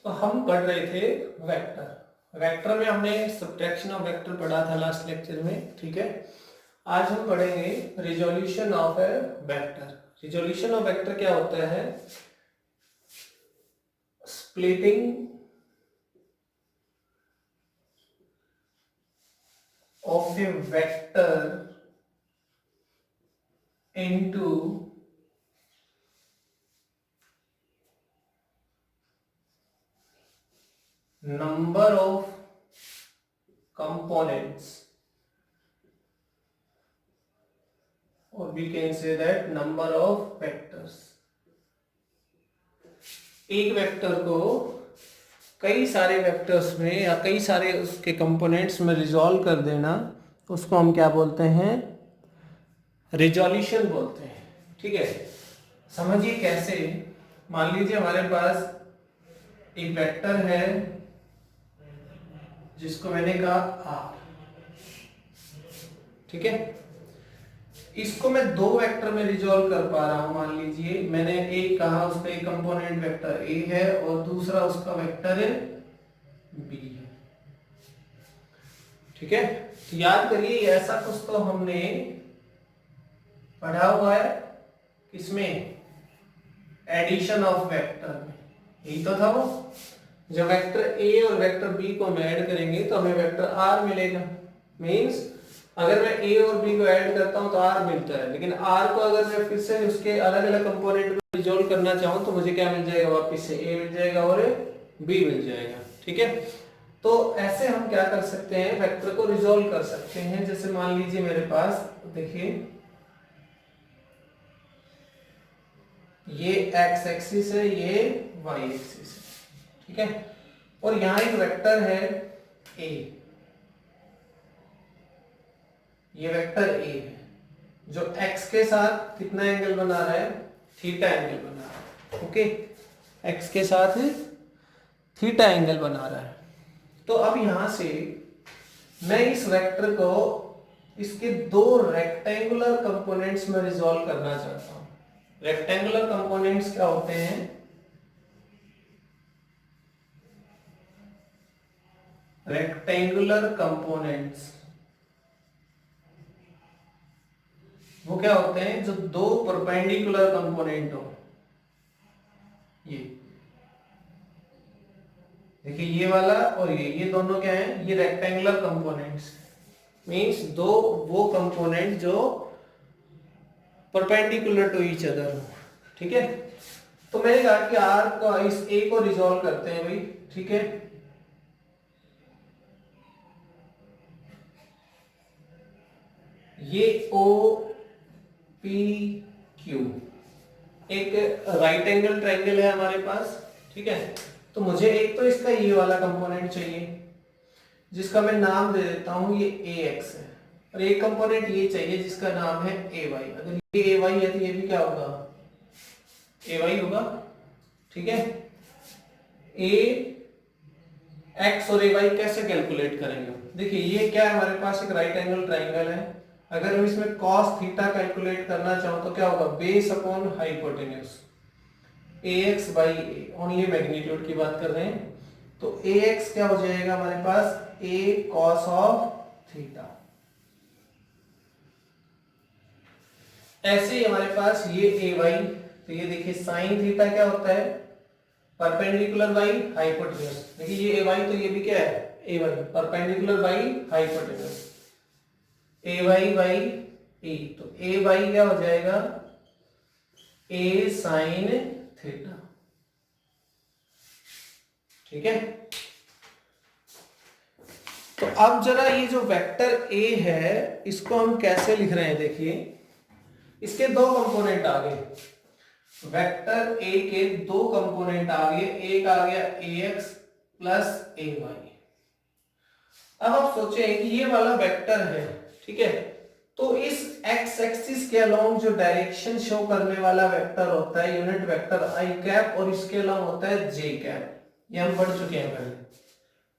तो हम पढ़ रहे थे वेक्टर। वेक्टर में हमने सब्ट्रैक्शन ऑफ वेक्टर पढ़ा था लास्ट लेक्चर में, ठीक है। आज हम पढ़ेंगे resolution of A vector. Resolution of vector क्या होता है? Splitting of A vector into number of components, or we can say that number of vectors। एक वेक्टर को कई सारे वेक्टर्स में या कई सारे उसके कंपोनेंट्स में रिजॉल्व कर देना, उसको हम क्या बोलते हैं? रिजोल्यूशन बोलते हैं, ठीक है। समझिए कैसे। मान लीजिए हमारे पास एक वेक्टर है जिसको मैंने कहा आर, ठीक है। इसको मैं दो वेक्टर में रिजॉल्व कर पा रहा हूं। मान लीजिए मैंने एक कहा उसका एक कंपोनेंट वेक्टर ए है और दूसरा उसका वेक्टर बी है, ठीक है। तो याद करिए ऐसा कुछ तो हमने पढ़ा हुआ है किसमें? एडिशन ऑफ वेक्टर में। यही तो था वो, जब वेक्टर ए और वेक्टर बी को हम ऐड करेंगे तो हमें वेक्टर आर मिलेगा। मींस अगर मैं ए और बी को ऐड करता हूं तो आर मिलता है, लेकिन आर को अगर मैं फिर से उसके अलग अलग कंपोनेंट में रिजॉल्व करना चाहूं तो मुझे क्या मिल जाएगा? वापस से ए मिल जाएगा और बी मिल जाएगा, ठीक है। तो ऐसे हम क्या कर सकते हैं? वेक्टर को रिजॉल्व कर सकते हैं। जैसे मान लीजिए मेरे पास, देखिए ये एक्स एक्सिस है, ये वाई एक्सिस है, ठीक है। और यहां एक वेक्टर है ए, ये वेक्टर ए है जो एक्स के साथ कितना एंगल बना रहा है? थीटा एंगल बना रहा है, ओके। एक्स के साथ थीटा एंगल बना रहा है। तो अब यहां से मैं इस वेक्टर को इसके दो रेक्टेंगुलर कंपोनेंट्स में रिजॉल्व करना चाहता हूं। रेक्टेंगुलर कंपोनेंट्स क्या होते हैं? रेक्टेंगुलर कंपोनेंट्स वो क्या होते हैं? जो दो परपेंडिकुलर कंपोनेंट हो। ये देखिए, ये वाला और ये दोनों क्या हैं? ये रेक्टेंगुलर कंपोनेंट्स। मींस दो वो कंपोनेंट जो परपेंडिकुलर टू ईच अदर हो, ठीक है। तो मैंने कहा कि आर को इस ए को रिजॉल्व करते हैं भाई, ठीक है। ये ओ पी क्यू एक राइट एंगल ट्रायंगल है हमारे पास, ठीक है। तो मुझे एक तो इसका ये वाला कंपोनेंट चाहिए जिसका मैं नाम दे देता हूं ये ए एक्स है, और एक कंपोनेंट ये चाहिए जिसका नाम है ए वाई। अगर ये ए वाई है तो ये भी क्या होगा? ए वाई होगा, ठीक है। ए एक्स और ए वाई कैसे कैलकुलेट करेंगे? देखिए ये क्या है? हमारे पास एक राइट एंगल ट्रायंगल है। अगर मैं इसमें cos थीटा कैलकुलेट करना चाहूं तो क्या होगा? Base upon hypotenuse, ax by A. Only magnitude की बात कर रहे हैं। तो ax क्या हो जाएगा हमारे पास? a cos of theta. ऐसे ही हमारे पास ये ay, तो ये देखिए साइन थीटा क्या होता है? Perpendicular by hypotenuse. देखिए ये ay तो ये भी क्या है? ay, perpendicular by hypotenuse, a y by a. तो ए वाई क्या हो जाएगा? ए साइन थीटा, ठीक है। तो अब जरा ये जो वेक्टर ए है इसको हम कैसे लिख रहे हैं? देखिए इसके दो कंपोनेंट आ गए। वेक्टर ए के दो कंपोनेंट आ गए, एक आ गया ए एक्स प्लस ए वाई। अब आप सोचें कि ये वाला वेक्टर है, ठीक है। तो इस एक्स एक्सिस के अलोंग जो डायरेक्शन शो करने वाला वेक्टर होता है यूनिट वेक्टर आई कैप, और इसके अलोंग होता है जे कैप। ये हम पढ़ चुके हैं पहले।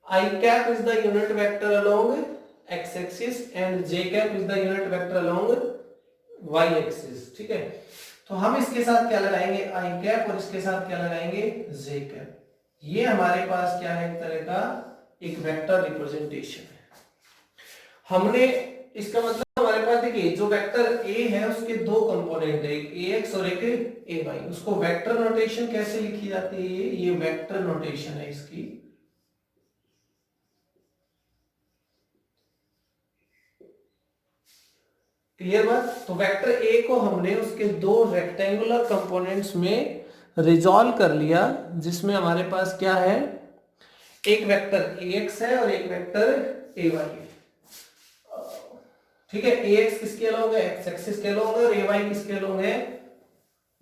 I cap is the unit vector along x axis and j cap is the unit vector along y axis, ठीक है। तो हम इसके साथ क्या लगाएंगे? आई कैप, और इसके साथ क्या लगाएंगे? जे कैप। ये हमारे पास क्या है, एक तरह का एक वेक्टर रिप्रेजेंटेशन है। हमने इसका मतलब हमारे पास देखिए जो वेक्टर ए है उसके दो कंपोनेंट है, एक ax और एक ay। उसको वेक्टर नोटेशन कैसे लिखी जाती है, ये वेक्टर नोटेशन है इसकी। क्लियर बात। तो वेक्टर ए को हमने उसके दो रेक्टेंगुलर कंपोनेंट्स में रिजॉल्व कर लिया, जिसमें हमारे पास क्या है, एक वेक्टर ax है और एक वेक्टर ay है। ठीक है, ax किसके अलोंग है, x एक्सिस के अलोंग है, और ay किसके अलोंग है,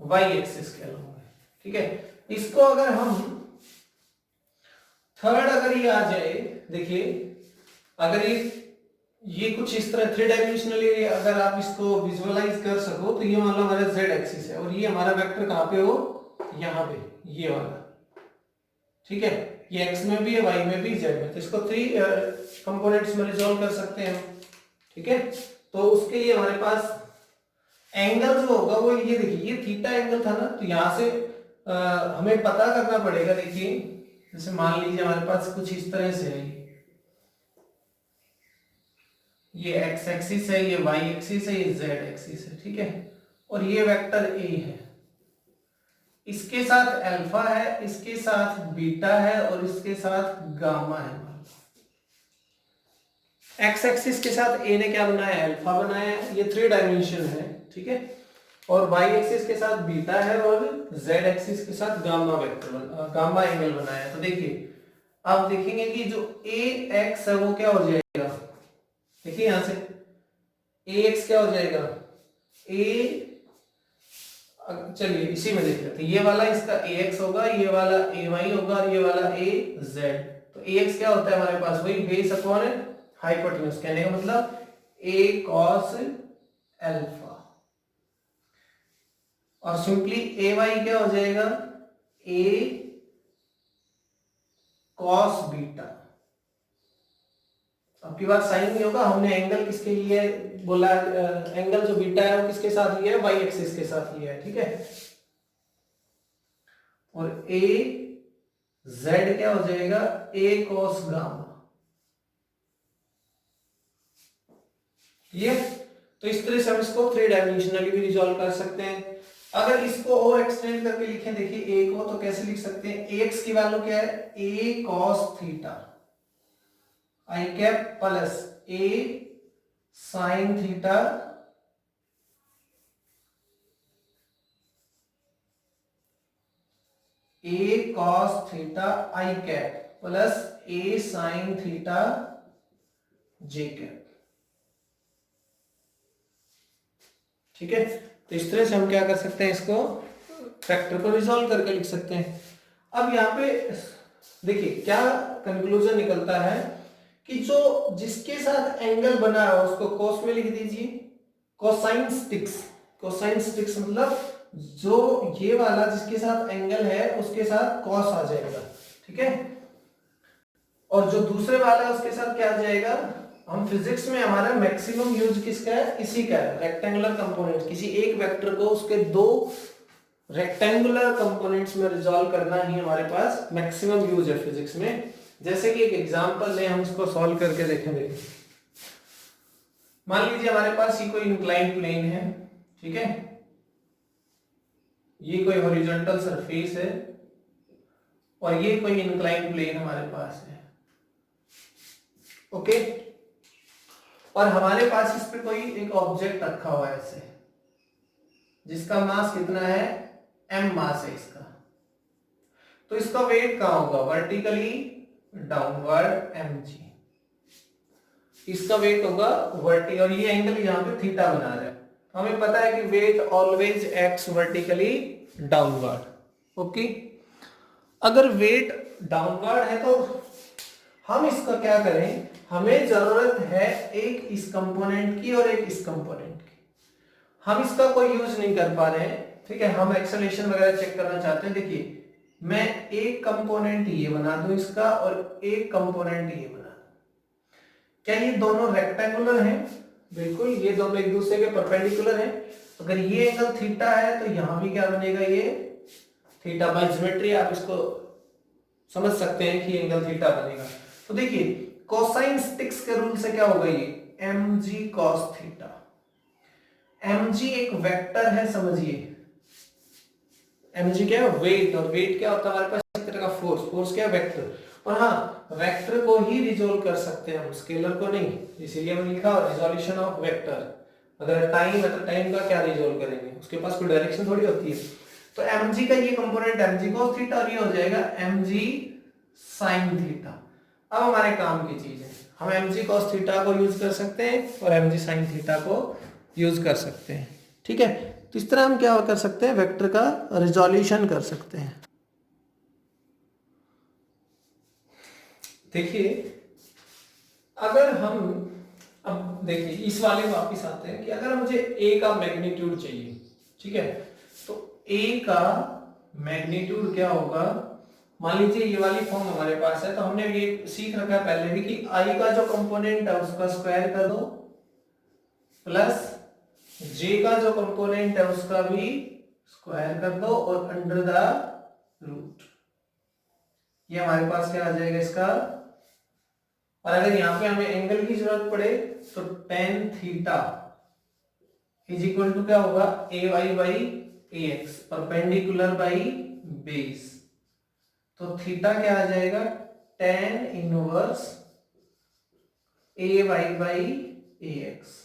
y एक्सिस के अलोंग है। ठीक है, इसको अगर हम थर्ड अगर ये आ जाए, देखिए अगर ये कुछ इस तरह थ्री डायमेंशनली अगर आप इसको विजुअलाइज कर सको, तो ये मान लो हमारा z एक्सिस है और ये हमारा वेक्टर कहां पे हो, यहां पे, ये वाला। ठीक है, ये x में भी है, y में भी, z में, तो इसको थ्री कंपोनेंट्स में रिजॉल्व कर सकते हैं हम। ठीक है, तो उसके लिए हमारे पास एंगल जो होगा वो ये देखिए, ये थीटा एंगल था ना, तो यहां से हमें पता करना पड़ेगा। देखिए जैसे मान लीजिए हमारे पास कुछ इस तरह से है, ये x एक्सिस है, ये y एक्सिस है, ये z एक्सिस है। ठीक है, और ये वेक्टर a है, इसके साथ अल्फा है, इसके साथ बीटा है और इसके साथ गामा है। x एक्सिस के साथ a ने क्या बनाया, अल्फा बनाया है, ये थ्री डायमेंशन है। ठीक है, और y एक्सिस के साथ बीटा है और z एक्सिस के साथ गामा वेक्टर गामा एंगल बनाया है। तो देखिए आप देखेंगे कि जो ax है वो क्या हो जाएगा, देखिए यहां से ax क्या हो जाएगा, a, चलिए इसी में देख लेते हैं, ये वाला इसका ax होगा, ये वाला ay होगा और ये वाला az। तो ax क्या होता है हमारे पास, वही बेस अपॉन हाइपोटेन्यूज, कहने का मतलब a cos अल्फा, और सिंपली ay क्या हो जाएगा, a cos बीटा। आपकी बात साइन नहीं होगा, हमने एंगल किसके लिए बोला, एंगल जो बीटा है वो किसके साथ लिया है, वाई एक्सिस के साथ लिया है। ठीक है, और a z क्या हो जाएगा, a cos गामा। ये तो इस तरह से हम इसको थ्री डायमेंशनली भी रिजॉल्व कर सकते हैं। अगर इसको और एक्सटेंड करके लिखें, देखिए a को तो कैसे लिख सकते हैं, ax की वैल्यू क्या है, a cos theta I cap plus a sin theta a cos theta I cap plus a sin theta j cap. ठीक है, तो इस तरह से हम क्या कर सकते हैं, इसको फैक्टर को रिजॉल्व करके लिख सकते हैं। अब यहाँ पे देखिए क्या कंक्लूजन निकलता है कि जो जिसके साथ एंगल बना है उसको कोस में लिख दीजिए, कोसाइन स्टिक्स। कोसाइन स्टिक्स मतलब जो ये वाला जिसके साथ एंगल है उसके साथ कॉस आ जाएगा। ठीक है, और जो दूसरे वाला है उसके साथ क्या आ जाएगा, हम फिजिक्स में हमारा मैक्सिमम यूज किसका है, इसी का है, रेक्टेंगुलर कंपोनेंट। किसी एक वेक्टर को उसके दो रेक्टेंगुलर कंपोनेंट्स में रिजॉल्व करना ही हमारे पास मैक्सिमम यूज है फिजिक्स में। जैसे कि एक एग्जांपल लें, हम इसको सॉल्व करके देखेंगे। मान लीजिए हमारे पास ये कोई इंक्लाइंड प्लेन है। ठीक है, ये कोई हॉरिजॉन्टल सरफेस है और ये कोई इंक्लाइंड प्लेन हमारे पास है। ओके, और हमारे पास इस पे कोई एक ऑब्जेक्ट रखा हुआ है ऐसे, जिसका मास कितना है, m मास है इसका। तो इसका वेट कहां होगा, वर्टिकली डाउनवर्ड mg, इसका वेट होगा वर्टिकल, और ये एंगल यहां पे थीटा बना रहा है। हमें पता है कि weight always acts vertically downward. Okay, अगर वेट डाउनवर्ड है तो हम इसका क्या करें, हमें जरूरत है एक इस कंपोनेंट की और एक इस कंपोनेंट की। हम इसका कोई यूज नहीं कर पा रहे हैं। ठीक है, हम एक्सेलरेशन वगैरह चेक करना चाहते हैं। देखिए मैं एक कंपोनेंट ये बना दूं इसका और एक कंपोनेंट ये बना दूं, क्या ये दोनों रेक्टेंगुलर हैं, बिल्कुल ये दोनों एक दूसरे के परपेंडिकुलर हैं। अगर ये एंगल थीटा है तो यहां भी क्या बनेगा, ये थीटा। बाय ज्योमेट्री आप इसको समझ सकते हैं कि एंगल थीटा बनेगा। तो देखिए कोसाइन स्टिक्स के रूल से क्या होगा, ये mg cos थीटा। mg एक वेक्टर है, समझिए mg क्या है, वेट, और वेट क्या होता है हमारे पास, एक तरह का फोर्स, फोर्स क्या है, वेक्टर। और हाँ, वेक्टर को ही रिजोल्व कर सकते हैं हम, स्केलर को नहीं, इसीलिए मैंने लिखा रिजोल्यूशन ऑफ वेक्टर। अगर टाइम है तो टाइम का क्या रिजोल्व करेंगे, उसके पास कोई डायरेक्शन थोड़ी होती है। तो mg का ये कंपोनेंट mg cos थीटा, और ये हो जाएगा mg sin थीटा। अब हमारे काम की चीज है, हम mg cos थीटा को यूज कर सकते हैं और mg sin थीटा को यूज कर सकते हैं, ठीक है। तो इस तरह हम क्या कर सकते हैं, वेक्टर का रिजोल्यूशन कर सकते हैं। देखिए अगर हम, अब देखिए इस वाले वापस आते हैं कि अगर मुझे a का मैग्नीट्यूड चाहिए, ठीक है, तो a का मैग्नीट्यूड क्या होगा, मान लीजिए ये वाली फॉर्म हमारे पास है, तो हमने ये सीख रखा है पहले भी कि i का जो कंपोनेंट है उसका स्क्वायर कर दो, प्लस j का जो कंपोनेंट है उसका भी स्क्वायर कर दो, और अंडर द रूट, ये हमारे पास क्या आ जाएगा इसका। और अगर यहां पे हमें एंगल की जरूरत पड़े तो tan theta is equal to क्या होगा, a y by a x, perpendicular by base. तो थीटा क्या आ जाएगा, tan inverse a y by a x.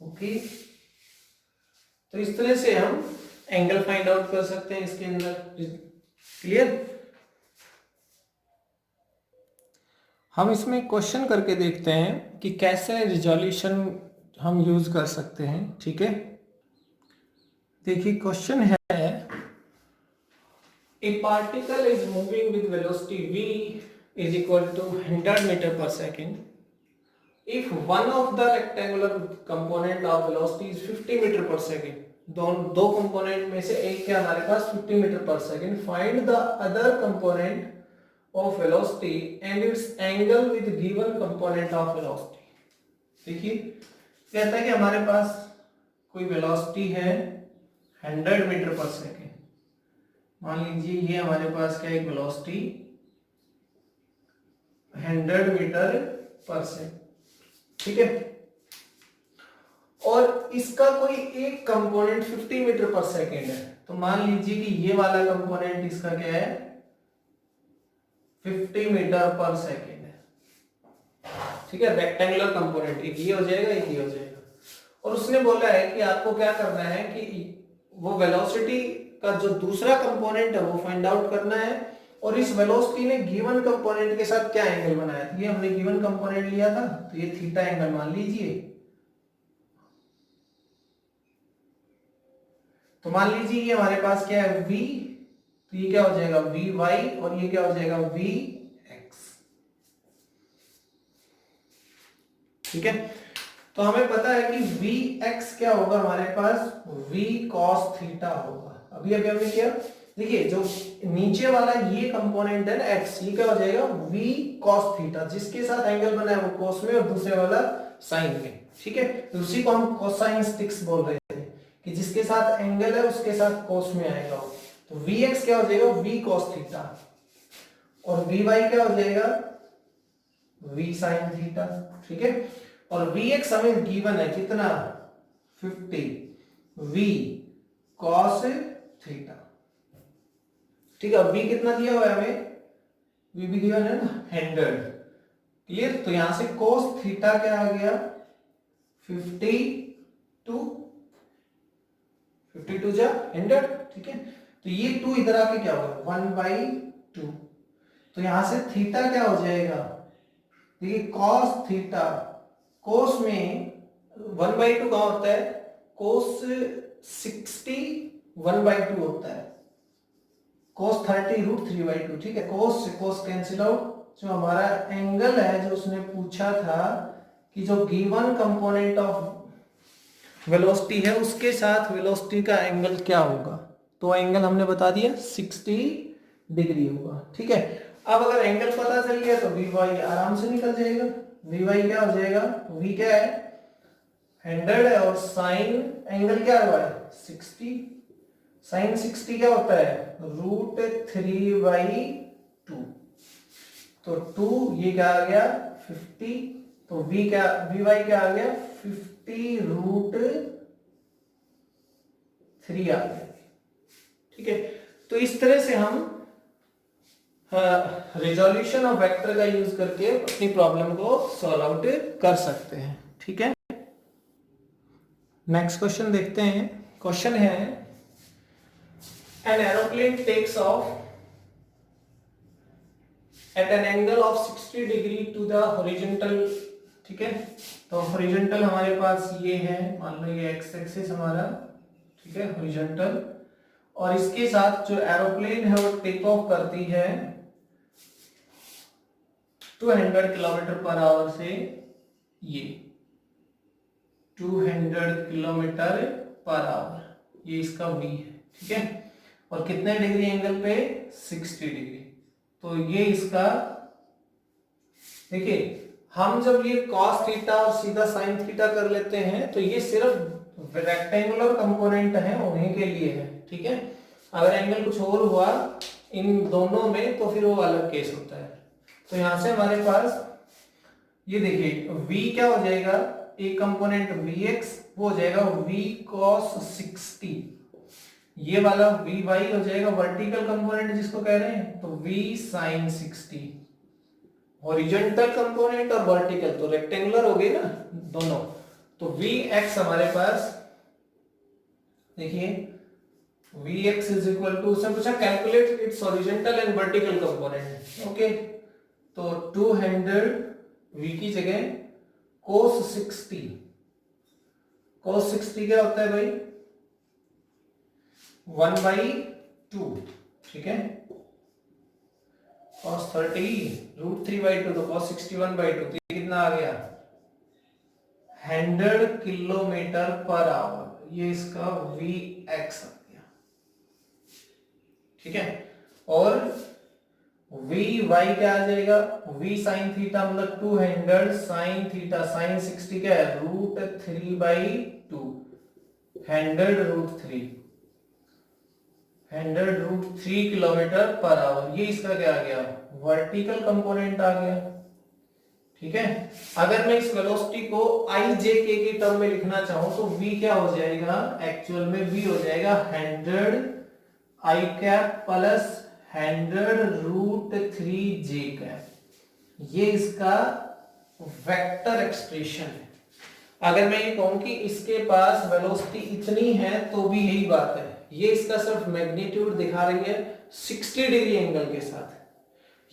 Okay, तो इस तरह से हम एंगल फाइंड आउट कर सकते हैं इसके अंदर। क्लियर। हम इसमें क्वेश्चन करके देखते हैं कि कैसे रिजोल्यूशन हम यूज कर सकते हैं, ठीक है। देखिए क्वेश्चन है, a particle is moving with velocity v is equal to 100 metre per second if one of the rectangular component of velocity is 50 metre per second. दो कंपोनेंट में से एक क्या हमारे पास 50 metre per second, find the other component of velocity and its angle with given component of velocity। देखिए कहता है कि हमारे पास कोई वेलोसिटी है 100 मीटर पर सेकेंड, मान लीजिए ये हमारे पास क्या एक वेलोसिटी 100 मीटर पर सेकेंड, ठीक है, और इसका कोई एक कंपोनेंट 50 मीटर पर सेकेंड है। तो मान लीजिए कि ये वाला कंपोनेंट इसका क्या है 50 मीटर पर सेकेंड है, ठीक है, रेक्टेंगुलर कंपोनेंट, एक ये हो जाएगा एक ये हो जाएगा। और उसने बोला है कि आपको क्या करना है कि वो वेलोसिटी का जो दूसरा कंपोनेंट है वो फाइंड आउट करना है, और इस वेलोसिटी ने गिवन कंपोनेंट के साथ क्या एंगल बनाया था, ये हमने गिवन कंपोनेंट लिया था तो ये थीटा एंगल मान लीजिए। तो मान लीजिए ये हमारे पास क्या है v, तो ये क्या हो जाएगा वी वाई, और ये क्या हो जाएगा वी एक्स, ठीक है। तो हमें पता है कि वी एक्स क्या होगा हमारे पास, v cos थीटा होगा। अभी अभी हमने किया, देखिए जो नीचे वाला ये कंपोनेंट है ना x, ये क्या हो जाएगा v cos थीटा, जिसके साथ एंगल बना है वो cos में और दूसरे वाला sin में, ठीक है। तो उसी को हम कोसाइन स्टिक्स बोल रहे थे कि जिसके साथ एंगल है उसके साथ cos में आएगा। तो Vx क्या हो जाएगा v cos थीटा, और Vy क्या हो जाएगा v sin थीटा, ठीक है। और Vx हमें गिवन है कितना 50 v cos थीटा, ठीक है। v कितना दिया हुआ है हमें, v भी गिवन है ना 100। क्लियर। तो यहां से cos थीटा क्या आ गया 52 जा 100, ठीक है। तो ये 2 इधर आके क्या होगा 1/2, तो यहां से थीटा क्या हो जाएगा, देखिए cos थीटा, cos में 1/2 कहां होता है, cos 60 1/2 होता है, cos 30 √3/2, ठीक है। cos से cos कैंसिल आउट, जो हमारा एंगल है जो उसने पूछा था कि जो गिवन कंपोनेंट ऑफ वेलोसिटी है उसके साथ वेलोसिटी का एंगल क्या होगा, तो एंगल हमने बता दिया 60 डिग्री होगा, ठीक है। अब अगर एंगल पता चल गया तो वी वाई आराम से निकल जाएगा। वी वाई क्या हो जाएगा, वी क्या है 100 है, और साइन एंगल क्या हुआ है 60, साइन 60 क्या होता है √3/2 तो 2 ये क्या आ गया 50, तो वी वाई क्या आ गया 50√3 आ गया। ठीक है, तो इस तरह से हम रिजोल्यूशन ऑफ वेक्टर का यूज करके अपनी प्रॉब्लम को सॉल्व आउट कर सकते हैं। ठीक है, नेक्स्ट क्वेश्चन देखते हैं। क्वेश्चन है an aeroplane takes off at an angle of 60 degree to the horizontal. ठीक है, तो हॉरिजॉन्टल हमारे पास ये है, मान लो ये एक्स एक्सिस हमारा, ठीक है, हॉरिजॉन्टल, और इसके साथ जो एरोप्लेन है वो टेक ऑफ करती है 200 किलोमीटर पर आवर से, ये 200 किलोमीटर पर आवर, ये इसका v है। ठीक है, और कितने डिग्री एंगल पे 60 डिग्री। तो ये इसका, देखिए हम जब ये cos थीटा और सीधा sin थीटा कर लेते हैं तो ये सिर्फ रेक्टेंगुलर कंपोनेंट है, उन्हीं के लिए है। ठीक है, अगर एंगल कुछ और हुआ इन दोनों में तो फिर वो अलग केस होता है। तो यहां से हमारे पास ये देखिए v क्या हो जाएगा, एक कंपोनेंट vx वो हो जाएगा v cos 60, ये वाला vy हो जाएगा वर्टिकल कंपोनेंट जिसको कह रहे हैं, तो v sin 60। हॉरिजॉन्टल कंपोनेंट और वर्टिकल तो रेक्टेंगुलर हो गए ना दोनों, तो vx हमारे पास देखिए vx इज इक्वल टू, उसने पूछा calculate its horizontal and vertical component. Okay, तो 200 v की जगह cos 60, cos 60 क्या होता है भाई 1/2। ठीक है, cos 30√3/2, तो cos 61/2, तो ये कितना आ गया 100 किलोमीटर पर आवर, ये इसका vx आ गया। ठीक है, और vy क्या आ जाएगा, v sin थीटा मतलब 200 sin थीटा, sin 60 क्या है √3/2, 100√3 किलोमीटर पर आवर, ये इसका क्या आ गया वर्टिकल कंपोनेंट आ गया। ठीक है, अगर मैं इस वेलोसिटी को ijk की टर्म में लिखना चाहूं तो v क्या हो जाएगा, एक्चुअल में v हो जाएगा 100 i cap plus 100√3 j cap, ये इसका वेक्टर एक्सप्रेशन है। अगर मैं ये कहूं कि इसके पास वेलोसिटी इतनी है तो भी यही बात है, ये इसका सिर्फ मैग्नीट्यूड दिखा रही है 60 डिग्री एंगल के साथ।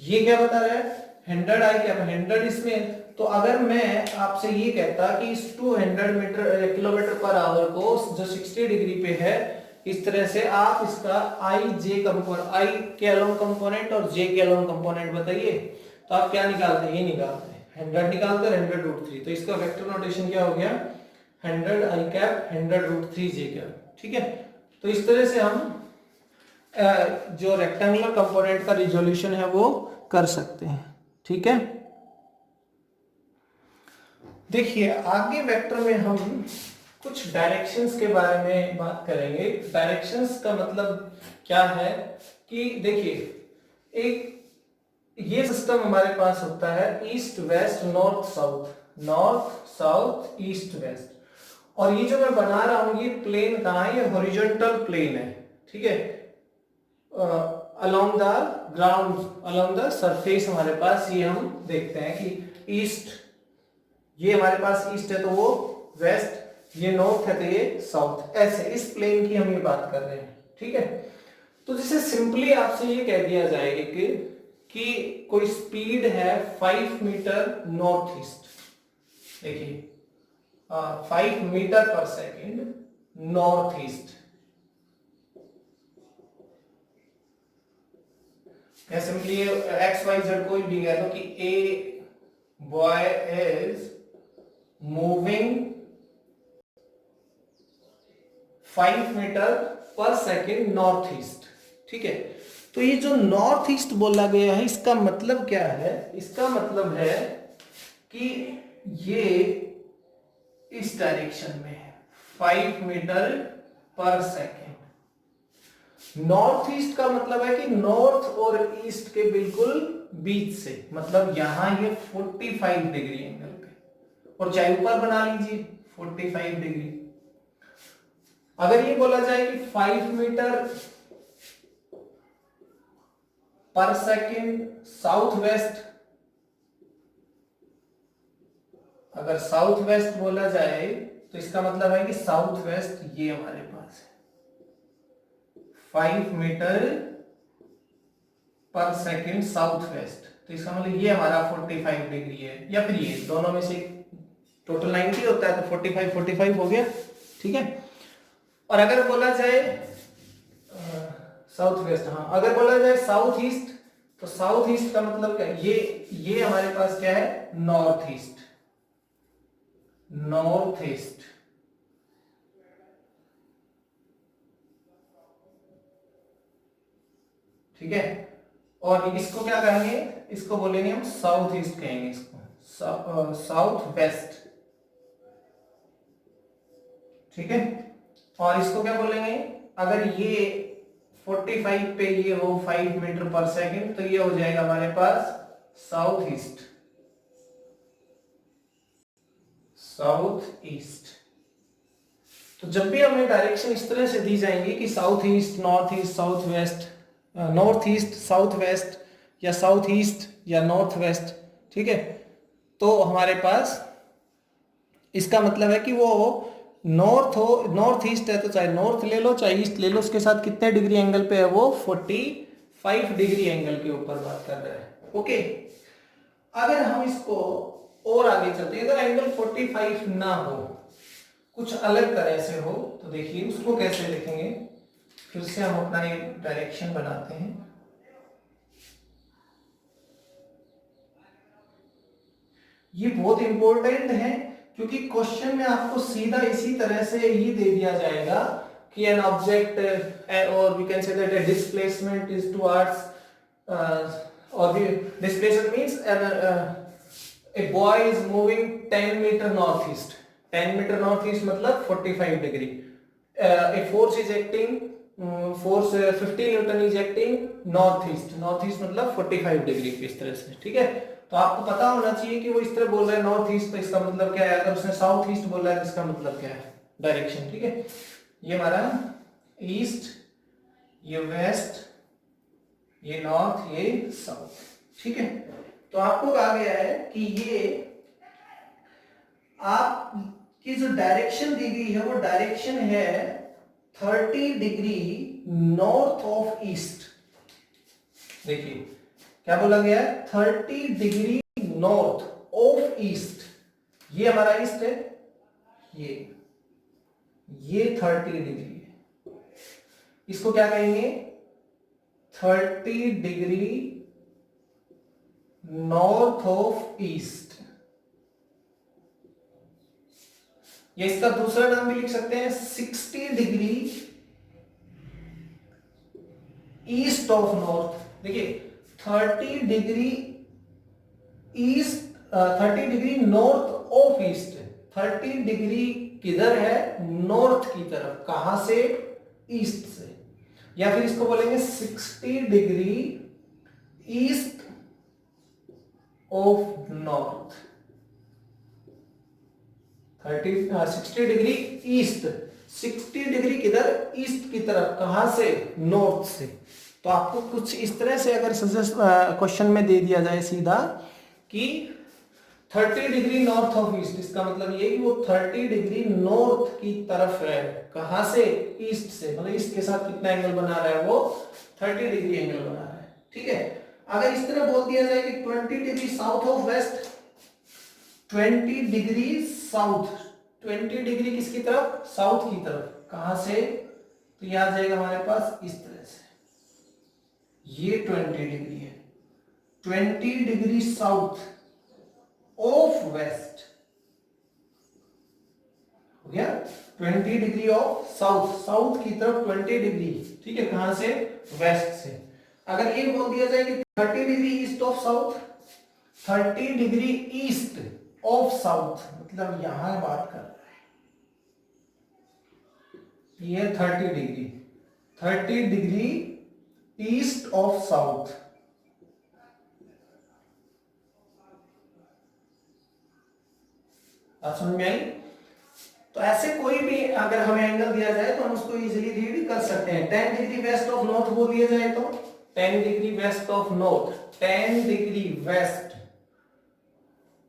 ये क्या बता रहा है 100 आई कैप, 100 इसमें, तो अगर मैं आपसे ये कहता कि इस 200 किलोमीटर पर आवर को जो 60 डिग्री पे है, इस तरह से आप इसका आई जे कंपोनेंट, आई के अलोंग कंपोनेंट और जे के अलोंग कंपोनेंट बताइए, तो आप क्या निकालते हैं, ये निकालते हैं 100 निकालते हैं 100√3, तो इसका वेक्टर नोटेशन क्या हो गया 100 आई कैप 100√3 जे कैप। ठीक है, तो इस तरह से हम जो रेक्टेंगुलर कंपोनेंट का रिजोल्यूशन है वो कर सकते हैं। ठीक है, देखिए आगे वेक्टर में हम कुछ डायरेक्शंस के बारे में बात करेंगे। डायरेक्शंस का मतलब क्या है कि देखिए एक ये सिस्टम हमारे पास होता है east west north south, north south east west, और ये जो मैं बना रहा हूं ये प्लेन कहाँ है, ये हॉरिजॉन्टल प्लेन है। ठीक है, along the ground, along the surface हमारे पास ये हम देखते हैं कि ईस्ट, ये हमारे पास ईस्ट है तो वो वेस्ट, ये नॉर्थ है तो ये साउथ, ऐसे इस प्लेन की हम ये बात कर रहे हैं। ठीक है, तो जैसे सिंपली आपसे ये कह दिया जाएगा कि कोई स्पीड है 5 मीटर नॉर्थ ईस्ट, देखिए 5 metre per second north east, या सिंपली एक्स वाई जेड कोई भी कह दो कि a boy is moving 5 metre per second north east. ठीक है, तो ये जो नॉर्थ ईस्ट बोला गया है इसका मतलब क्या है, इसका मतलब है कि ये इस डायरेक्शन में है 5 metre per second. North east का मतलब है कि नॉर्थ और ईस्ट के बिल्कुल बीच से, मतलब यहां ये 45 डिग्री एंगल पे, और चाहे ऊपर बना लीजिए 45 डिग्री। अगर ये बोला जाए कि 5 metre per second south west, अगर साउथ वेस्ट बोला जाए तो इसका मतलब है कि साउथ वेस्ट ये हमारे पास है 5 metre per second south west, तो इसका मतलब ये हमारा 45 डिग्री है, या फिर ये दोनों में से टोटल 90 होता है तो 45 45 हो गया, ठीक है। और अगर बोला जाए साउथ वेस्ट, हाँ अगर बोला जाए साउथ ईस्ट, तो साउथ ईस्ट का मतलब क्या, ये हमारे पास क्या है, नॉर्थ ईस्ट, नॉर्थ ईस्ट, ठीक है। और इसको क्या कहेंगे, इसको बोलेंगे हम साउथ ईस्ट कहेंगे, इसको साउथ वेस्ट, ठीक है। और इसको क्या बोलेंगे, अगर ये 45 पे ये हो 5 मीटर पर सेकेंड, तो ये हो जाएगा हमारे पास साउथ ईस्ट, साउथ ईस्ट। तो जब भी हमें डायरेक्शन इस तरह से दी जाएंगी कि south east, north east, south west, north east south west, या साउथ ईस्ट या नॉर्थ वेस्ट, ठीक है, तो हमारे पास इसका मतलब है कि वो नॉर्थ हो, नॉर्थ ईस्ट है तो चाहे नॉर्थ ले लो चाहे ईस्ट ले लो, उसके साथ कितने डिग्री एंगल पे है, वो 45 डिग्री एंगल के ऊपर बात कर रहे हैं, ओके। अगर हम इसको और आगे चलते हैं, अगर एंगल 45 ना हो, कुछ अलग तरह से हो, तो देखिए उसको कैसे लिखेंगे, फिर से हम अपना ये डायरेक्शन बनाते हैं। ये बहुत इंपॉर्टेंट है, क्योंकि क्वेश्चन में आपको सीधा इसी तरह से ही दे दिया जाएगा कि एन ऑब्जेक्ट, और we can say that a displacement is towards or the displacement means a boy is moving 10 meter northeast, 10 meter northeast मतलब 45 degree, a force is acting, force 50 Newton is acting north east, north east मतलब 45 degree इस तरह से, ठीक है। तो आपको पता होना चाहिए कि वो इस तरह बोल रहा है नॉर्थ ईस्ट, तो इसका मतलब क्या है, अगर उसने साउथ ईस्ट बोला है तो इसका मतलब क्या है, डायरेक्शन, ठीक है। ये हमारा ईस्ट, ये वेस्ट, ये नॉर्थ, ये साउथ, ठीक है। तो आपको कहा गया है कि ये आपकी जो डायरेक्शन दी गई है वो डायरेक्शन है 30 डिग्री नॉर्थ ऑफ ईस्ट। देखिए क्या बोला गया है, 30 डिग्री नॉर्थ ऑफ ईस्ट, ये हमारा ईस्ट है, ये 30 डिग्री है, इसको क्या कहेंगे, 30 डिग्री नॉर्थ ऑफ ईस्ट। ये इसका दूसरा नाम भी लिख सकते हैं 60 डिग्री ईस्ट ऑफ नॉर्थ। देखिए 30 degree east, 30 degree north of east, 30 degree किधर है, नॉर्थ की तरफ, कहां से, ईस्ट से, या फिर इसको बोलेंगे 60 degree east of north, 60 degree east, 60 degree किधर, ईस्ट की तरफ, कहां से, नॉर्थ से। तो आपको कुछ इस तरह से अगर सजेस्ट क्वेश्चन में दे दिया जाए सीधा कि 30 डिग्री नॉर्थ ऑफ ईस्ट, इसका मतलब ये कि वो 30 डिग्री नॉर्थ की तरफ है, कहां से, ईस्ट से, मतलब ईस्ट के साथ कितना एंगल बना रहा है, वो 30 डिग्री एंगल बना रहा है, ठीक है। अगर इस तरह बोल दिया जाए कि 20 degree south of west, 20 degree south, 20 degree किसकी तरफ, साउथ की तरफ, कहां से, तो यह आ जाएगा हमारे पास इस तरह से, ये 20 डिग्री है, 20 डिग्री साउथ ऑफ वेस्ट, हो गया 20 डिग्री ऑफ साउथ, साउथ की तरफ 20 डिग्री, ठीक है, कहां से, वेस्ट से। अगर ये बोल दिया जाए कि 30 degree east of south, 30 degree east of south, मतलब यहां बात कर रहा है, ये 30 degree, 30 degree east of south. आप समझ में आई? तो ऐसे कोई भी अगर हमें एंगल दिया जाए तो हम उसको इजीली रीड कर सकते हैं। 10 डिग्री वेस्ट ऑफ नॉर्थ बोल दिया जाए तो 10 degree west of north, 10 degree west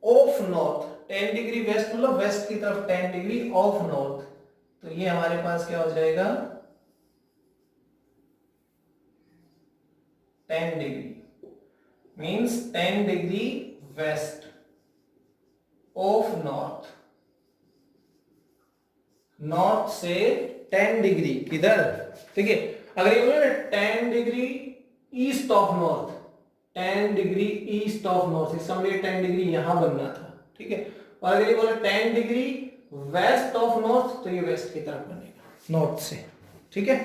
of north, 10 degree west मतलब वेस्ट की तरफ 10 डिग्री ऑफ नॉर्थ, तो ये हमारे पास क्या हो जाएगा 10 degree means 10 degree west of north, north से 10 डिग्री किधर, ठीक है। अगर ये बोले 10 degree east of north, 10 degree east of north, इसका मतलब 10 डिग्री यहां बनना था, ठीक है। और अगर ये बोले 10 डिग्री वेस्ट ऑफ नॉर्थ, तो ये वेस्ट की तरफ बनेगा नॉर्थ से, ठीक है।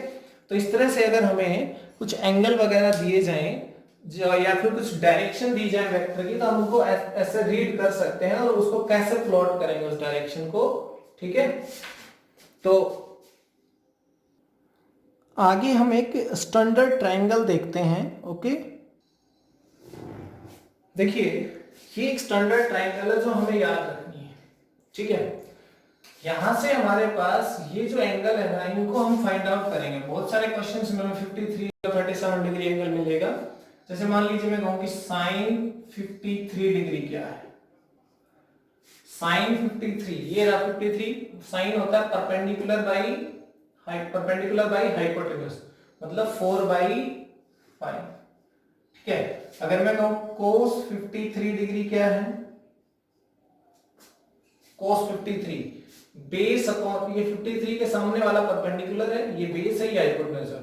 तो इस तरह से अगर हमें कुछ एंगल वगैरह दिए जाएं जो या फिर कुछ डायरेक्शन दी जाए वेक्टर की, तो हम उनको ऐसे रीड कर सकते हैं और उसको कैसे प्लॉट करेंगे उस डायरेक्शन को, ठीक है। तो आगे हम एक स्टैंडर्ड ट्रायंगल देखते हैं, ओके। देखिए ये एक स्टैंडर्ड ट्रायंगल है जो हमें याद रखनी है, ठीक है। यहां से हमारे पास ये जो एंगल है ना, इनको हम फाइंड आउट करेंगे। बहुत सारे क्वेश्चंस में 53 और 37 डिग्री एंगल मिलेगा। जैसे मान लीजिए मैं कहूं कि साइन 53 डिग्री क्या है, साइन 53, ये रहा 53, साइन होता है परपेंडिकुलर बाई हाइपोटेन्यूज, मतलब 4/5, ठीक है। अगर मैं कहूं cos 53 डिग्री क्या है, cos 53 बेस अपॉन, ये 53 के सामने वाला परपेंडिकुलर है, ये बेस है, ये हाइपोटेन्यूज है,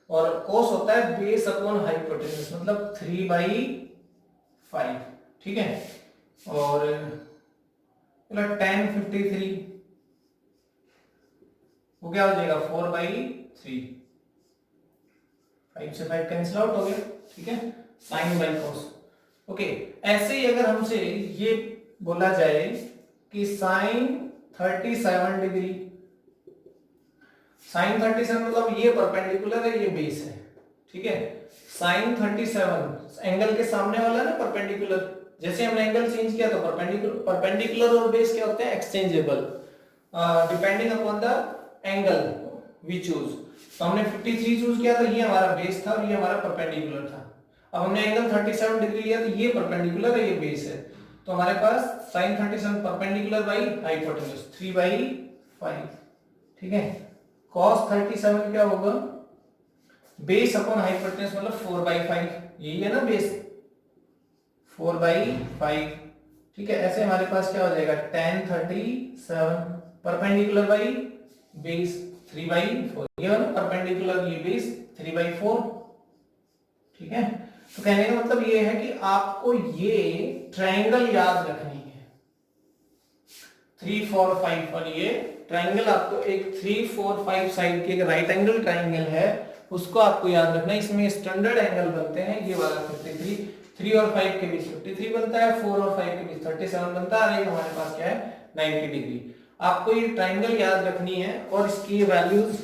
और cos होता है बेस अपॉन हाइपोटेन्यूज, मतलब 3/5, ठीक है। और tan 53 वो क्या हो जाएगा 4/3, 5 से 5 कैंसिल आउट हो गया, ठीक है, साइन बाई cos, ओके। ऐसे ही अगर हमसे ये बोला जाए कि साइन 37 डिग्री, साइन 37 मतलब ये परपेंडिकुलर है, ये बेस है, ठीक है। साइन 37 एंगल के सामने वाला ना परपेंडिकुलर, जैसे हमने एंगल चेंज किया तो परपेंडिकुलर और बेस क्या होते हैं exchangeable, depending upon the angle we choose. तो हमने 53 चूज किया तो ये हमारा बेस था और ये हमारा परपेंडिकुलर था। अब हमने एंगल 37 डिग्री लिया तो ये परपेंडिकुलर है, ये बेस है, तो हमारे पास sin 37 परपेंडिकुलर बाई हाइपोटेन्यूज 3/5, ठीक है। cos 37 क्या होगा बेस अपॉन हाइपोटेन्यूज मतलब 4/5, यही है ना बेस, 4/5, ठीक है। ऐसे हमारे पास क्या हो जाएगा tan 37 परपेंडिकुलर बाई बेस 3/4, ये वाला परपेंडिकुलर, ये बेस 3/4, ठीक है। तो कहने का मतलब ये है कि आपको ये ट्रायंगल याद रखनी है, 3, 4, 5, और ये ट्रायंगल आपको एक 3, 4, 5 साइड के राइट एंगल ट्रायंगल है, उसको आपको याद रखना है। इसमें स्टैंडर्ड एंगल बनते हैं, ये वाला 53, 3 और 5 के बीच 53 बनता है, 4 और 5 के बीच 37 बनता है, और ये हमारे पास क्या है 90 डिग्री। आपको ये ट्रायंगल याद रखनी है और इसकी वैल्यूज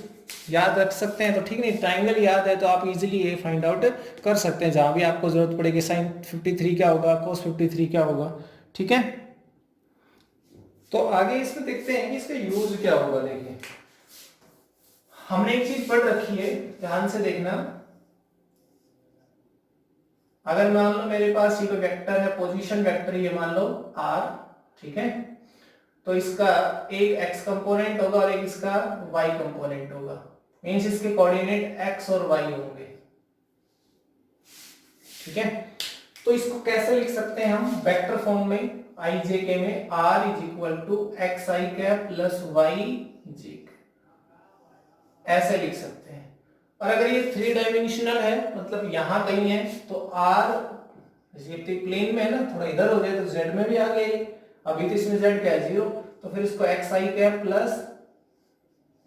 याद रख सकते हैं, तो ठीक नहीं, ट्रायंगल याद है तो आप इजीली ये फाइंड आउट कर सकते हैं जहां भी आपको जरूरत पड़ेगी, साइन 53 क्या होगा, cos 53 क्या होगा, ठीक है। तो आगे इसमें देखते हैं कि इसका यूज क्या होगा। देखिए हमने एक चीज पढ़ रखी है, ध्यान से देखना। अगर मान लो मेरे पास ये वेक्टर है, पोजीशन वेक्टर, ये मान लो r, ठीक है। तो इसका एक x कंपोनेंट होगा और एक इसका y कंपोनेंट होगा, मींस इसके कोऑर्डिनेट x और y होंगे, ठीक है। तो इसको कैसे लिख सकते हैं हम वेक्टर फॉर्म में, i j k में r = xi cap plus y j, ऐसे लिख सकते हैं। और अगर ये 3 डायमेंशनल है, मतलब यहां कहीं है, तो r ये प्लेन में है ना, थोड़ा इधर हो जाए तो z में भी आ गए, अभी तो इसमें z क्या है 0, तो फिर इसको xi cap plus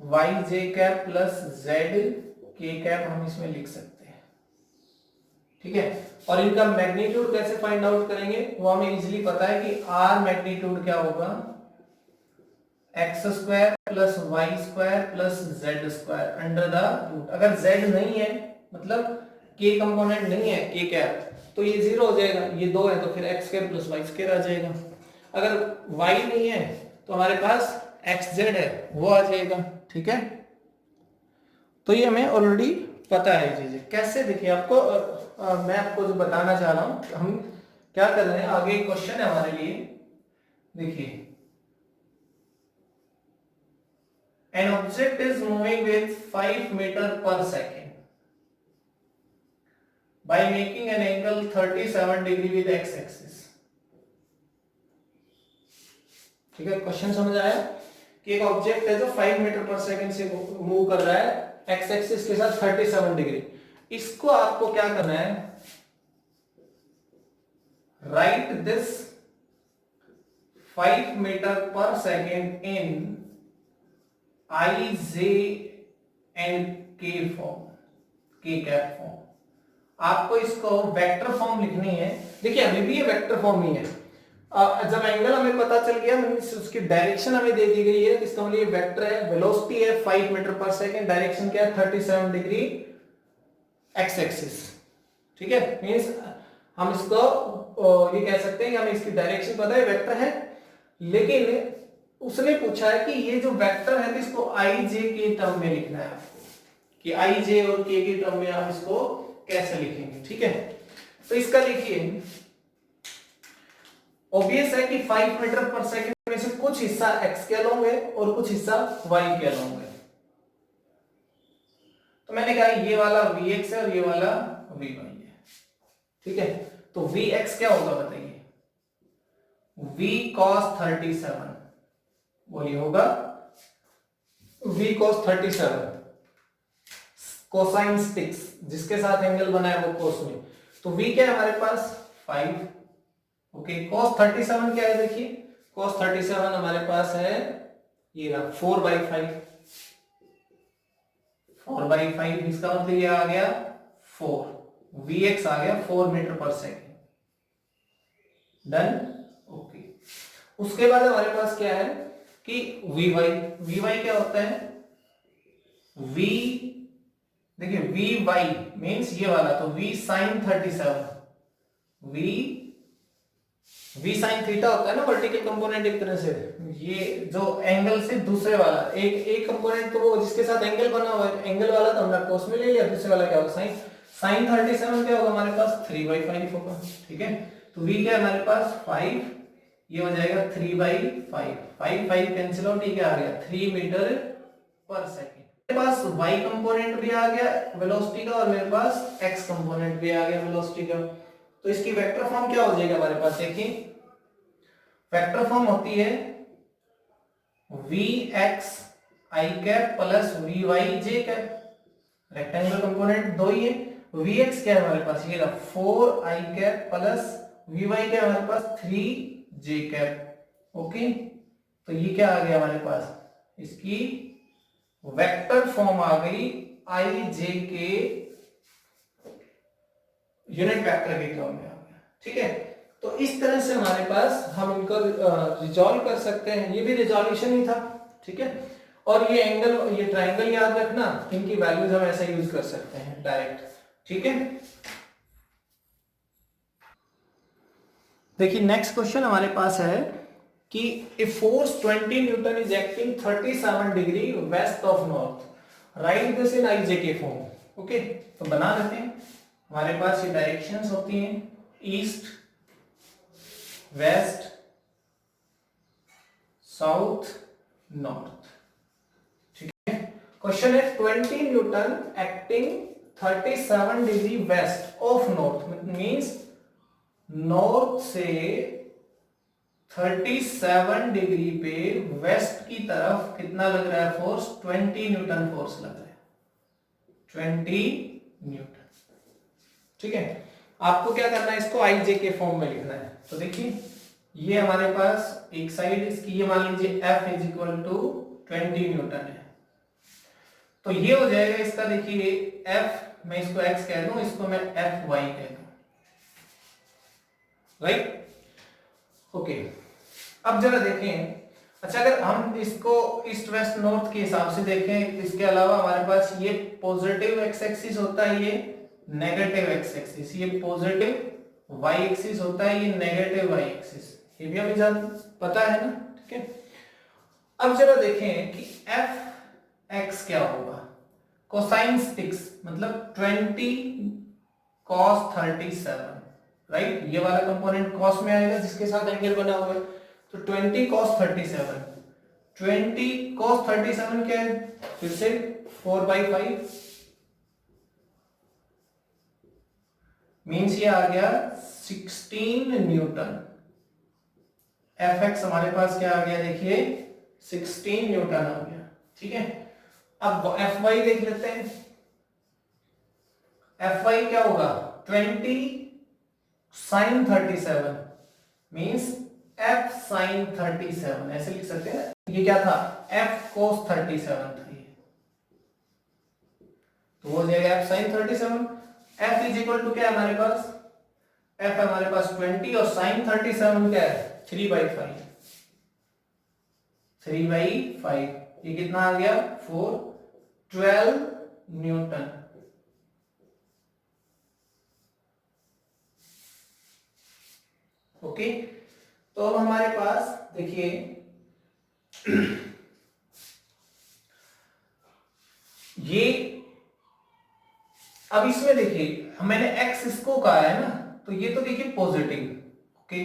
yj cap plus zk cap हम इसमें लिख सकते हैं, ठीक है। और इनका मैग्नीट्यूड कैसे फाइंड आउट करेंगे, वो हमें इजीली पता है कि r मैग्नीट्यूड क्या होगा X square plus Y square plus Z square under the root. अगर जेड नहीं है मतलब के कंपोनेंट नहीं है के कैप, तो ये 0 हो जाएगा, ये 2 है तो फिर x square plus Y square आ जाएगा। अगर वाई नहीं है तो हमारे पास एक्स जेड है वो आ जाएगा। ठीक है, तो ये हमें ऑलरेडी पता है चीजें। कैसे देखिए आपको मैं आपको जो बताना चाह रहा हूं, हम क्या कर रहे हैं, आगे एक क्वेश्चन है हमारे लिए। देखिए, an object is moving with 5 meter per second by making an angle 37 degree with x axis। ठीक है, क्वेश्चन समझ आया कि एक ऑब्जेक्ट है जो 5 मीटर पर सेकंड से मूव कर रहा है एक्स एक्सिस के साथ 37 डिग्री। इसको आपको क्या करना है, right this 5 metre per second in i J and के फॉर्म, के कैप फॉर्म। आपको इसको वेक्टर फॉर्म लिखनी है। देखिए अभी भी ये वेक्टर फॉर्म ही है। जब एंगल हमें पता चल गया, मींस उसकी डायरेक्शन हमें दे दी गई है, इसका मतलब ये वेक्टर है, वेलोसिटी है 5 मीटर पर सेकंड, डायरेक्शन क्या है 37 डिग्री एक्स एक्सिस। ठीक है, मींस हम इसको ये कह सकते हैं कि हमें इसकी डायरेक्शन पता है, वेक्टर है। लेकिन उसने पूछा है कि ये जो वेक्टर है इसको आई जे के टर्म में लिखना है आपको, कि आई जे और के के टर्म में आप इसको कैसे लिखेंगे। ठीक है, तो इसका लिखिए, ऑब्वियस है कि 5 मीटर पर सेकंड में से कुछ हिस्सा x के अलोंग है और कुछ हिस्सा y के अलोंग है। तो मैंने कहा ये वाला vx है और ये वाला vy है। ठीक है, तो vx क्या होगा बताइए, v cos 37, बोलिए होगा v cos 37, कोसाइन स्टिक्स जिसके साथ एंगल बना है वो कोस में, तो v क्या है हमारे पास 5। ओके, cos 37 क्या है, देखिए cos 37 हमारे पास है ये रहा 4/5, 4/5, इसका मतलब ये आ गया 4, vx आ गया 4 metre per second. Done. Okay, उसके बाद हमारे पास क्या है कि vy क्या होता है, v देखिए vy मींस ये वाला, तो v sin 37, v sin theta होता है ना वर्टिकल कंपोनेंट एक तरह से, ये जो एंगल से दूसरे वाला एक कंपोनेंट, तो वो जिसके साथ एंगल बना हुआ है, एंगल वाला तो हमने कोस में ले लिया, दूसरे वाला क्या होगा sin 37 क्या होगा हमारे पास 3/5 होगा। ठीक है, तो v क्या है हमारे पास 5, ये हो जाएगा 3/5, 5 कैंसिल आउट, ठीक है आ गया 3 मीटर पर सेकेंड। मेरे पास y कंपोनेंट भी आ गया वेलोसिटी का और मेरे पास x कंपोनेंट भी आ गया वेलोसिटी का। तो इसकी वेक्टर फॉर्म क्या हो जाएगा हमारे पास, देखिए वेक्टर फॉर्म होती है vx i cap plus vy j cap, rectangular component दो ही है। vx क्या है हमारे पास, ये रहा 4 i कैप प्लस vy क्या है हमारे पास 3 j कैप। ओके, तो ये क्या आ गया हमारे पास, इसकी वेक्टर फॉर्म आ गई आई जे के यूनिट वेक्टर के टर्म में आ गया। ठीक है, तो इस तरह से हमारे पास हम इनको रिजॉल्व कर सकते हैं, ये भी रिजोल्यूशन ही था। ठीक है, और ये एंगल, ये ट्राइंगल याद रखना, इनकी वैल्यूज हम ऐसे यूज कर सकते हैं डायरेक्ट। ठीक है, देखिए नेक्स्ट क्वेश्चन हमारे पास है कि a force 20 newton is acting 37 degree west of north, right this in i j k form. Okay, तो बना लेते हैं। हमारे पास ये डायरेक्शंस होती हैं ईस्ट, वेस्ट, साउथ, नॉर्थ। ठीक है, क्वेश्चन है 20 Newton acting 37 degree west of north, means north से 37 डिग्री पे वेस्ट की तरफ कितना लग रहा है फोर्स, 20 न्यूटन फोर्स लग रहा है, 20 न्यूटन। ठीक है, आपको क्या करना है, इसको आई जे के फॉर्म में लिखना है। तो देखिए ये हमारे पास एक साइड इसकी, ये मान लीजिए F is equal to 20 newton है, तो ये हो जाएगा इसका, देखिए F मैं इसको x कह दूं, इसको मैं Fy कह दूं, राइट। ओके, अब जरा देखें अच्छा, अगर हम इसको ईस्ट वेस्ट नॉर्थ के हिसाब से देखें, इसके अलावा हमारे पास ये पॉजिटिव एक्स एक्सिस होता है, ये नेगेटिव एक्स एक्सिस, ये पॉजिटिव वाई एक्सिस होता है, ये नेगेटिव वाई एक्सिस, ये भी हमें जान पता है ना, ठीक है। अब जरा देखें कि एफ एक्स क्या होगा। कोसाइन स्टिक्स मतलब 20 cos 37, राइट, ये वाला कंपोनेंट cos में आएगा जिसके साथ एंगल बना हुआ है, तो 20 cos 37, 20 cos 37 क्या है, फिर से 4/5 मीन्स ये आ गया 16 न्यूटन। एफ एक्स हमारे पास क्या आ गया, देखिए 16 न्यूटन आ गया, ठीक है। अब एफ वाई देख लेते हैं। एफ वाई क्या होगा, 20 sin 37 मीन्स f sin 37, ऐसे लिख सकते हैं। ये क्या था, f cos 37 था ये, तो वो हो जाएगा f sin 37। f is equal to क्या है हमारे पास, f हमारे पास 20 और sin 37 क्या है 3/5, 3/5, ये कितना आ गया 12 न्यूटन। ओके, तो अब हमारे पास देखिए ये, अब इसमें देखिए मैंने x इसको कहा है ना, तो ये तो देखिए पॉजिटिव, ओके,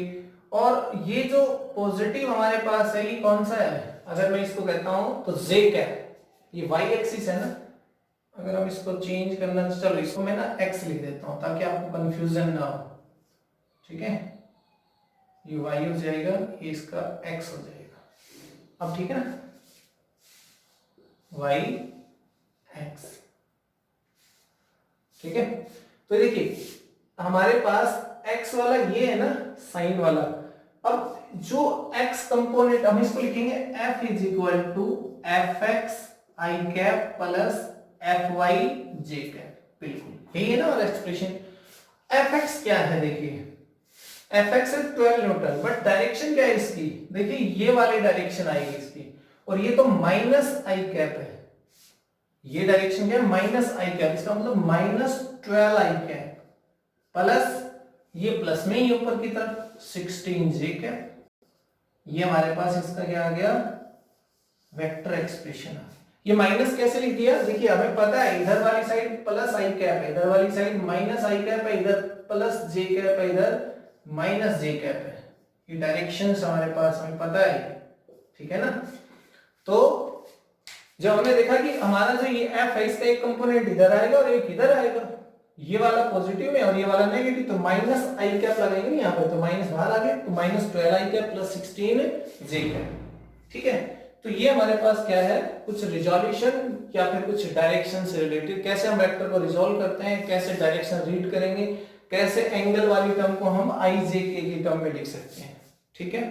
और ये जो पॉजिटिव हमारे पास है ये कौन सा है, अगर मैं इसको कहता हूं तो z क्या है, ये y एक्सिस है ना। अगर हम इसको चेंज करना, चलो इसको मैं ना x लिख देता हूं ताकि आपको कंफ्यूजन ना हो, ठीक है, ये y हो जाएगा, ये इसका x हो जाएगा। अब ठीक है ना, y x, ठीक है। तो देखिए हमारे पास x वाला ये है ना साइन वाला, अब जो x कंपोनेंट हम इसको लिखेंगे f is equal to F X I cap plus F Y J cap, बिल्कुल यही है ना वाला एक्सप्रेशन। एफ एक्स क्या है, देखिए एफ एक्स है 12 न्यूटन, बट डायरेक्शन क्या है इसकी, देखिए ये वाली डायरेक्शन आएगी इसकी, और ये तो माइनस आई कैप है, ये डायरेक्शन क्या है माइनस आई कैप, इसका मतलब -12 आई कैप प्लस ये प्लस में ही ऊपर की तरफ 16 जे कैप, ये हमारे पास इसका क्या आ गया वेक्टर एक्सप्रेशन। ये माइनस कैसे लिख दिया, देखिए हमें पता है इधर वाली साइड प्लस आई कैप है, इधर वाली साइड माइनस आई कैप है, इधर प्लस जे कैप है, इधर माइनस जे कैप है, ये डायरेक्शंस हमारे पास हमें पता है, ठीक है ना। तो जब हमने देखा कि हमारा जो ये एफ है इसका एक कंपोनेंट इधर आएगा और एक इधर आएगा, ये वाला पॉजिटिव में और ये वाला नेगेटिव, तो माइनस आई कैप लगाएंगे यहाँ पे, तो माइनस बाहर आ गया, तो -12 आई कैप प्लस 16 जे कैप, ठीक है। तो ये हमारे पास क्या है, कुछ रिजोल्यूशन या फिर कुछ डायरेक्शन से रिलेटेड, कैसे हम वेक्टर को रिजोल्व करते हैं, कैसे डायरेक्शन रीड करेंगे, कैसे एंगल वाली टर्म को हम आई जे के की टर्म में लिख सकते हैं, ठीक है।